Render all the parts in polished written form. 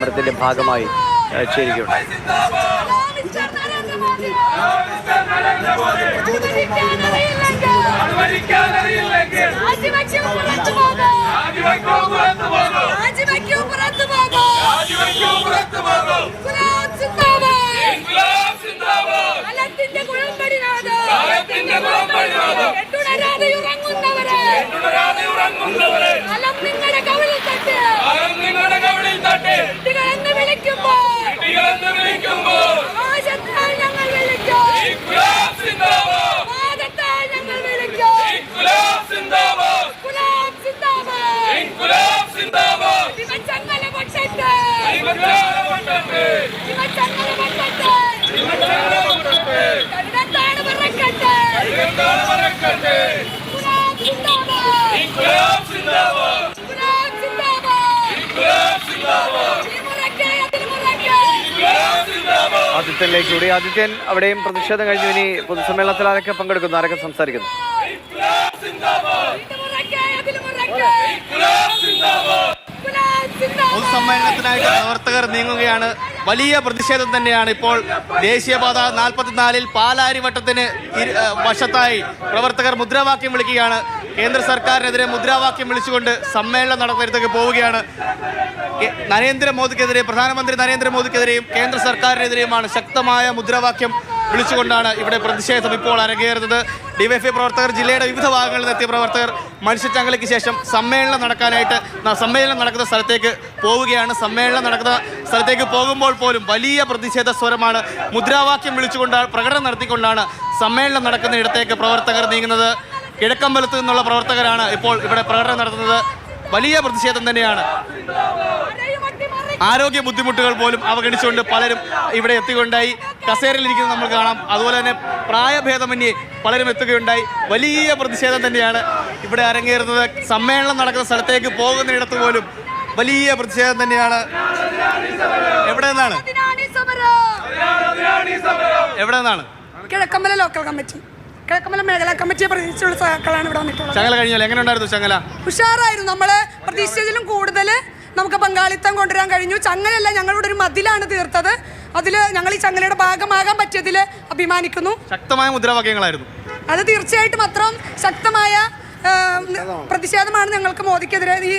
സമരത്തിന്റെ ഭാഗമായി ചേരുകയുണ്ടായി. ആദിത്യനിലേക്ക് കൂടി. ആദിത്യൻ, അവിടെയും പ്രതിഷേധം കഴിഞ്ഞു. ഇനി പൊതുസമ്മേളനത്തിൽ ആരൊക്കെ പങ്കെടുക്കുന്നു, ആരൊക്കെ സംസാരിക്കുന്നു? പൊതുസമ്മേളനത്തിനായിട്ട് പ്രവർത്തകർ നീങ്ങുകയാണ്. വലിയ പ്രതിഷേധം തന്നെയാണ് ഇപ്പോൾ. ദേശീയപാത 44-ൽ പാലാരിവട്ടത്തിന് വശത്തായി പ്രവർത്തകർ മുദ്രാവാക്യം വിളിക്കുകയാണ്. കേന്ദ്ര സർക്കാരിനെതിരെ മുദ്രാവാക്യം വിളിച്ചുകൊണ്ട് സമ്മേളനം നടന്നിടത്തേക്ക് പോവുകയാണ്. നരേന്ദ്രമോദിക്കെതിരെ, പ്രധാനമന്ത്രി നരേന്ദ്രമോദിക്കെതിരെയും കേന്ദ്ര സർക്കാരിനെതിരെയുമാണ് ശക്തമായ മുദ്രാവാക്യം വിളിച്ചുകൊണ്ടാണ് ഇവിടെ പ്രതിഷേധം ഇപ്പോൾ അരങ്ങേറുന്നത്. ഡിവൈഎഫ്ഐ പ്രവർത്തകർ, ജില്ലയുടെ വിവിധ ഭാഗങ്ങളിൽ നിന്നെത്തിയ പ്രവർത്തകർ മനുഷ്യച്ചങ്ങലയ്ക്ക് ശേഷം സമ്മേളനം നടക്കുന്ന സ്ഥലത്തേക്ക് പോവുകയാണ്. സമ്മേളനം നടക്കുന്ന സ്ഥലത്തേക്ക് പോകുമ്പോൾ പോലും വലിയ പ്രതിഷേധ സ്വരമാണ്. മുദ്രാവാക്യം വിളിച്ചുകൊണ്ട് പ്രകടനം നടത്തിക്കൊണ്ടാണ് സമ്മേളനം നടക്കുന്ന ഇടത്തേക്ക് പ്രവർത്തകർ നീങ്ങുന്നത്. കിഴക്കമ്പലത്ത് നിന്നുള്ള പ്രവർത്തകരാണ് ഇപ്പോൾ ഇവിടെ പ്രകടനം നടത്തുന്നത്. വലിയ പ്രതിഷേധം തന്നെയാണ്. ആരോഗ്യ ബുദ്ധിമുട്ടുകൾ പോലും അവഗണിച്ചുകൊണ്ട് പലരും ഇവിടെ എത്തുകയുണ്ടായി. കസേരയിലിരിക്കുന്നത് നമ്മൾ കാണാം. അതുപോലെ തന്നെ പ്രായഭേദമന്യേ പലരും എത്തുകയുണ്ടായി. വലിയ പ്രതിഷേധം തന്നെയാണ് ഇവിടെ അരങ്ങേറുന്നത്. സമ്മേളനം നടക്കുന്ന സ്ഥലത്തേക്ക് പോകുന്നിടത്ത് പോലും വലിയ പ്രതിഷേധം തന്നെയാണ്. എവിടെ നിന്നാണ്? കിഴക്കമ്പല ലോക്കൽ കമ്മിറ്റി, കിഴക്കമ്പല മേഖലാ കമ്മിറ്റിയെ പ്രതീക്ഷിച്ചുള്ള സഹാക്കളാണ് ഇവിടെ വന്നിട്ടുള്ളത്. ചങ്ങല കഴിഞ്ഞാൽ എങ്ങനെ ഉണ്ടായിരുന്നു? ചങ്ങല ഉഷാറായിരുന്നു. നമ്മള് പ്രതീക്ഷിച്ചതിലും കൂടുതൽ നമുക്ക് പങ്കാളിത്തം കൊണ്ടുവരാൻ കഴിഞ്ഞു. ചങ്ങലല്ല, ഞങ്ങളുടെ ഒരു മതിലാണ് തീർത്തത്. അതിൽ ഞങ്ങൾ ഈ ചങ്ങലയുടെ ഭാഗമാകാൻ പറ്റിയതിൽ അഭിമാനിക്കുന്നു. ശക്തമായ മുദ്രാവാക്യങ്ങളായിരുന്നു. അത് തീർച്ചയായിട്ടും അത്രയും ശക്തമായ പ്രതിഷേധമാണ് ഞങ്ങൾക്ക് മോദിക്കെതിരെ, ഈ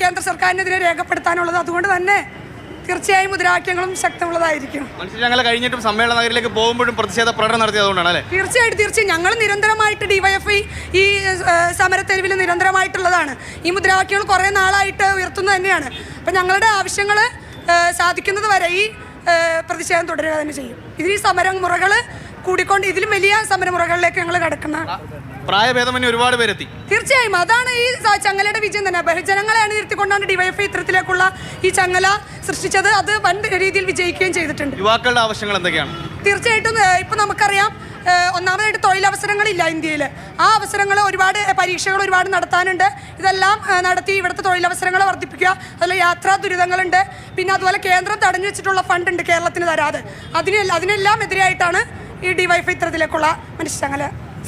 കേന്ദ്ര സർക്കാരിനെതിരെ രേഖപ്പെടുത്താനുള്ളത്. അതുകൊണ്ട് തന്നെ തീർച്ചയായും മുദ്രാവാക്യങ്ങളും ശക്തമുള്ളതായിരിക്കും. ഞങ്ങൾ കഴിഞ്ഞിട്ടും സമ്മേളന നഗരിലേക്ക് പോകുമ്പോഴും പ്രതിഷേധ പ്രകടനം നടത്തിയതുകൊണ്ടാണ് അല്ലേ? തീർച്ചയായിട്ടും ഞങ്ങൾ നിരന്തരമായിട്ട് ഡിവൈഎഫ്ഐ ഈ സമരത്തെരുവിൽ നിരന്തരമായിട്ടുള്ളതാണ്. ഈ മുദ്രാവാക്യങ്ങൾ കുറേ നാളായിട്ട് ഉയർത്തുന്നത് തന്നെയാണ്. അപ്പം ഞങ്ങളുടെ ആവശ്യങ്ങൾ സാധിക്കുന്നത് വരെ ഈ പ്രതിഷേധം തുടരുക തന്നെ ചെയ്യും. ഇതിൽ ഈ സമരമുറകൾ കൂടിക്കൊണ്ട് ഇതിലും വലിയ സമരമുറകളിലേക്ക് ഞങ്ങൾ കടക്കുന്ന പ്രായഭേദമന്യേ ഒരുപാട് പേരെത്തി. തീർച്ചയായും അതാണ് ഈ ചങ്ങലയുടെ വിജയം തന്നെ. ബഹുജനങ്ങളെ അണിനിർത്തിക്കൊണ്ടാണ് ഡിവൈഎഫ്ഐ ഇത്തരത്തിലേക്കുള്ള ഈ ചങ്ങല സൃഷ്ടിച്ചത്. അത് വൻ രീതിയിൽ വിജയിക്കുകയും ചെയ്തിട്ടുണ്ട്. യുവാക്കളുടെ ആവശ്യങ്ങൾ എന്തൊക്കെയാണ്? തീർച്ചയായിട്ടും ഇപ്പം നമുക്കറിയാം, ഒന്നാമതായിട്ട് തൊഴിലവസരങ്ങളില്ല ഇന്ത്യയിൽ. ആ അവസരങ്ങൾ ഒരുപാട് പരീക്ഷകൾ ഒരുപാട് നടത്താനുണ്ട്. ഇതെല്ലാം നടത്തി ഇവിടുത്തെ തൊഴിലവസരങ്ങൾ വർദ്ധിപ്പിക്കുക. അതുപോലെ യാത്രാ ദുരിതങ്ങളുണ്ട്. പിന്നെ അതുപോലെ കേന്ദ്രം തടഞ്ഞു വെച്ചിട്ടുള്ള ഫണ്ട് ഉണ്ട് കേരളത്തിന് തരാതെ. അതിനെല്ലാം എതിരായിട്ടാണ് ഈ ഡിവൈഎഫ്ഐ ഇത്തരത്തിലേക്കുള്ള മനുഷ്യചങ്ങല